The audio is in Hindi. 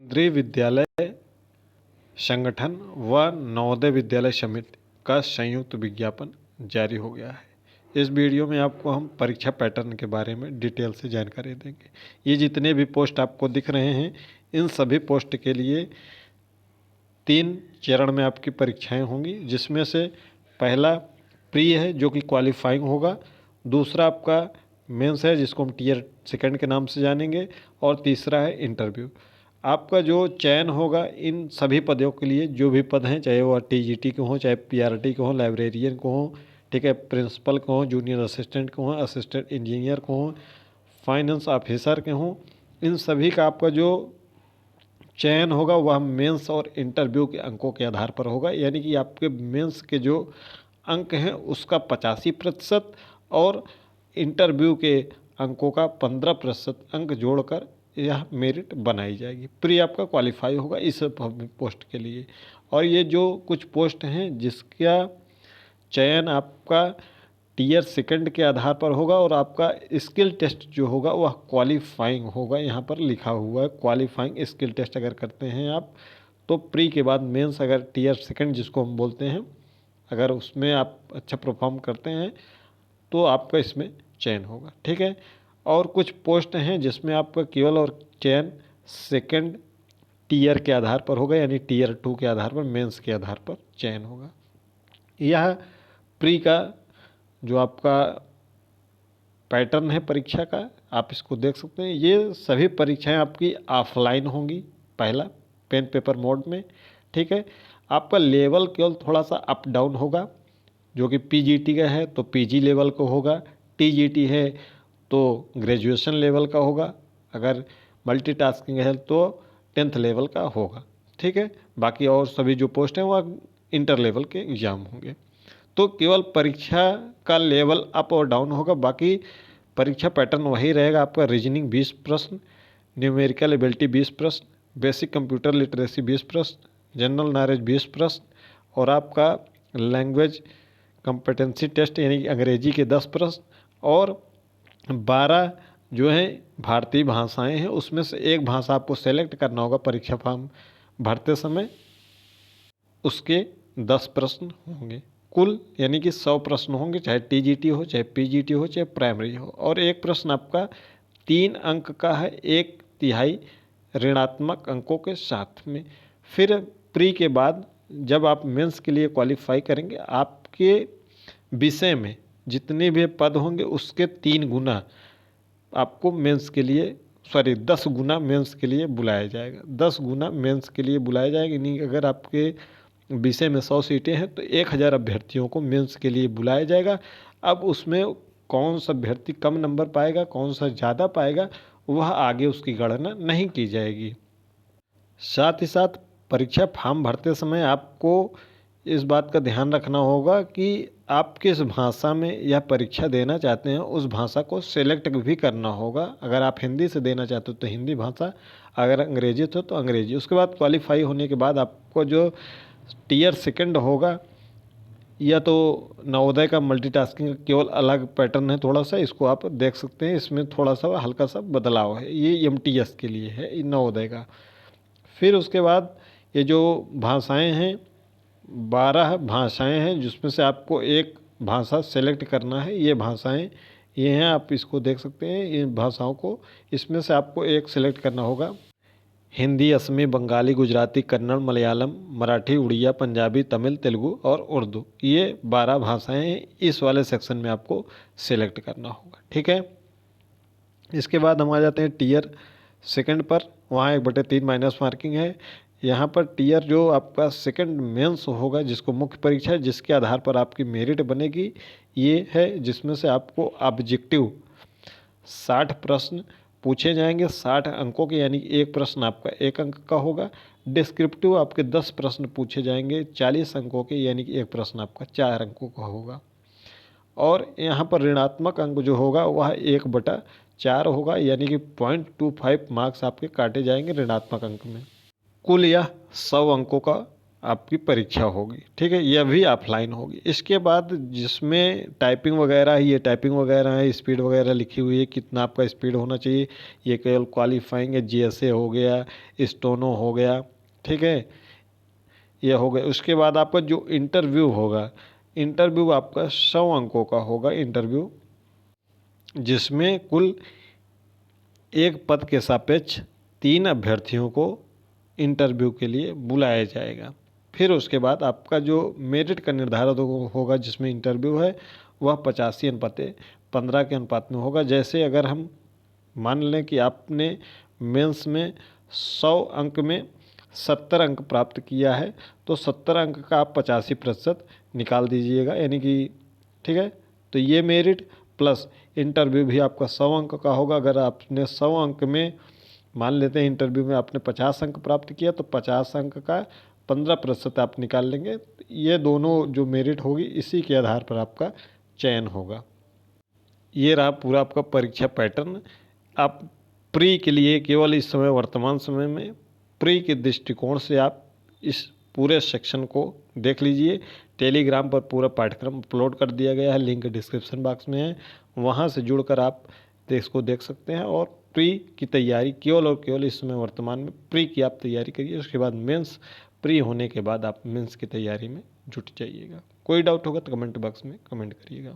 केंद्रीय विद्यालय संगठन व नवोदय विद्यालय समिति का संयुक्त विज्ञापन जारी हो गया है। इस वीडियो में आपको हम परीक्षा पैटर्न के बारे में डिटेल से जानकारी देंगे। ये जितने भी पोस्ट आपको दिख रहे हैं, इन सभी पोस्ट के लिए 3 चरण में आपकी परीक्षाएं होंगी, जिसमें से पहला प्री है जो कि क्वालिफाइंग होगा, दूसरा आपका मेंस है जिसको हम टीयर सेकंड के नाम से जानेंगे, और तीसरा है इंटरव्यू। आपका जो चयन होगा इन सभी पदों के लिए, जो भी पद हैं, चाहे वो टीजीटी के हों, चाहे पीआरटी के हों, लाइब्रेरियन को हों, ठीक है, प्रिंसिपल को हों, जूनियर असिस्टेंट को हों, असिस्टेंट इंजीनियर को हों, फाइनेंस ऑफिसर के हों, इन सभी का आपका जो चयन होगा वह मेंस और इंटरव्यू के अंकों के आधार पर होगा। यानी कि आपके मेंस के जो अंक हैं उसका 85% और इंटरव्यू के अंकों का 15% अंक जोड़कर यह मेरिट बनाई जाएगी। प्री आपका क्वालिफाई होगा इस पोस्ट के लिए। और ये जो कुछ पोस्ट हैं जिसका चयन आपका टीयर सेकंड के आधार पर होगा, और आपका स्किल टेस्ट जो होगा वह क्वालिफाइंग होगा। यहाँ पर लिखा हुआ है क्वालिफाइंग स्किल टेस्ट अगर करते हैं आप, तो प्री के बाद मेंस, अगर टीयर सेकंड जिसको हम बोलते हैं, अगर उसमें आप अच्छा परफॉर्म करते हैं तो आपका इसमें चयन होगा, ठीक है। और कुछ पोस्ट हैं जिसमें आपका केवल और चयन सेकंड टीयर के आधार पर होगा, यानी टीयर 2 के आधार पर, मेंस के आधार पर चयन होगा। यह प्री का जो आपका पैटर्न है परीक्षा का, आप इसको देख सकते हैं। ये सभी परीक्षाएं आपकी ऑफलाइन होंगी, पहला पेन पेपर मोड में, ठीक है। आपका लेवल केवल थोड़ा सा अप डाउन होगा। जो कि पीजीटी का है तो पीजी लेवल का होगा, टीजीटी है तो ग्रेजुएशन लेवल का होगा, अगर मल्टीटास्किंग है तो 10th लेवल का होगा, ठीक है। बाकी और सभी जो पोस्ट हैं वह इंटर लेवल के एग्ज़ाम होंगे। तो केवल परीक्षा का लेवल अप और डाउन होगा, बाकी परीक्षा पैटर्न वही रहेगा। आपका रीजनिंग 20 प्रश्न, न्यूमेरिकल एबिलिटी 20 प्रश्न, बेसिक कंप्यूटर लिटरेसी 20 प्रश्न, जनरल नॉलेज 20 प्रश्न, और आपका लैंग्वेज कॉम्पिटेंसी टेस्ट यानी कि अंग्रेजी के 10 प्रश्न, और 12 जो है भारतीय भाषाएं हैं, उसमें से एक भाषा आपको सेलेक्ट करना होगा परीक्षा फॉर्म भरते समय, उसके 10 प्रश्न होंगे कुल, यानी कि 100 प्रश्न होंगे, चाहे टीजीटी हो, चाहे पीजीटी हो, चाहे प्राइमरी हो। और एक प्रश्न आपका 3 अंक का है, 1/3 ऋणात्मक अंकों के साथ में। फिर प्री के बाद जब आप मेंस के लिए क्वालिफाई करेंगे, आपके विषय में जितने भी पद होंगे उसके 3 गुना आपको मेंस के लिए, 10 गुना मेंस के लिए बुलाया जाएगा। 10 गुना मेंस के लिए बुलाया जाएगा। यानी अगर आपके विषय में 100 सीटें हैं तो 1000 अभ्यर्थियों को मेंस के लिए बुलाया जाएगा। अब उसमें कौन सा अभ्यर्थी कम नंबर पाएगा, कौन सा ज़्यादा पाएगा, वह आगे उसकी गणना नहीं की जाएगी। साथ ही साथ परीक्षा फॉर्म भरते समय आपको इस बात का ध्यान रखना होगा कि आप किस भाषा में यह परीक्षा देना चाहते हैं, उस भाषा को सेलेक्ट भी करना होगा। अगर आप हिंदी से देना चाहते हो तो हिंदी भाषा, अगर अंग्रेजी तो अंग्रेजी। उसके बाद क्वालिफाई होने के बाद आपको जो टीयर सेकंड होगा, या तो नवोदय का मल्टीटास्किंग केवल अलग पैटर्न है थोड़ा सा, इसको आप देख सकते हैं, इसमें थोड़ा सा हल्का सा बदलाव है, ये एमटीएस के लिए है नवोदय का। फिर उसके बाद ये जो भाषाएं हैं, 12 भाषाएं हैं, जिसमें से आपको एक भाषा सेलेक्ट करना है। ये भाषाएं ये हैं, आप इसको देख सकते हैं, इन भाषाओं को, इसमें से आपको एक सेलेक्ट करना होगा। हिंदी, असमी, बंगाली, गुजराती, कन्नड़, मलयालम, मराठी, उड़िया, पंजाबी, तमिल, तेलुगु और उर्दू, ये 12 भाषाएं हैं। इस वाले सेक्शन में आपको सेलेक्ट करना होगा, ठीक है। इसके बाद हम आ जाते हैं टीयर सेकंड पर। वहाँ 1/3 माइनस मार्किंग है। यहाँ पर टीयर जो आपका सेकंड मेंस होगा, जिसको मुख्य परीक्षा है, जिसके आधार पर आपकी मेरिट बनेगी, ये है, जिसमें से आपको ऑब्जेक्टिव 60 प्रश्न पूछे जाएंगे, 60 अंकों के, यानी एक प्रश्न आपका 1 अंक का होगा। डिस्क्रिप्टिव आपके 10 प्रश्न पूछे जाएंगे, 40 अंकों के, यानी कि एक प्रश्न आपका 4 अंकों का होगा। और यहाँ पर ऋणात्मक अंक जो होगा वह 1/4 होगा, यानी कि 0.25 मार्क्स आपके काटे जाएंगे ऋणात्मक अंक में। कुल यह 100 अंकों का आपकी परीक्षा होगी। ठीक है, यह भी ऑफलाइन होगी। इसके बाद जिसमें टाइपिंग वगैरह है, ये टाइपिंग वगैरह है, स्पीड वगैरह लिखी हुई है, कितना आपका स्पीड होना चाहिए, ये केवल क्वालिफाइंग है। जीएसए हो गया, स्टोनो हो गया, ठीक है, यह हो गया। उसके बाद आपका जो इंटरव्यू होगा, इंटरव्यू आपका 100 अंकों का होगा इंटरव्यू, जिसमें कुल एक पद के सापेक्ष 3 अभ्यर्थियों को इंटरव्यू के लिए बुलाया जाएगा। फिर उसके बाद आपका जो मेरिट का निर्धारण होगा, जिसमें इंटरव्यू है, वह 85/15 के अनुपात में होगा। जैसे अगर हम मान लें कि आपने मेंस में 100 अंक में 70 अंक प्राप्त किया है, तो 70 अंक का आप 85% निकाल दीजिएगा, यानी कि ठीक है। तो ये मेरिट प्लस इंटरव्यू भी आपका 100 अंक का होगा। अगर आपने 100 अंक में, मान लेते हैं इंटरव्यू में आपने 50 अंक प्राप्त किया, तो 50 अंक का 15% आप निकाल लेंगे। ये दोनों जो मेरिट होगी, इसी के आधार पर आपका चयन होगा। ये रहा पूरा आपका परीक्षा पैटर्न। आप प्री के लिए केवल इस समय, वर्तमान समय में प्री के दृष्टिकोण से आप इस पूरे सेक्शन को देख लीजिए। टेलीग्राम पर पूरा पाठ्यक्रम अपलोड कर दिया गया है, लिंक डिस्क्रिप्शन बॉक्स में है, वहाँ से जुड़कर आप इसको देख सकते हैं। और प्री की तैयारी केवल और केवल इस समय वर्तमान में प्री की आप तैयारी करिए। उसके बाद मेंस, प्री होने के बाद आप मेंस की तैयारी में जुट जाइएगा। कोई डाउट होगा तो कमेंट बॉक्स में कमेंट करिएगा।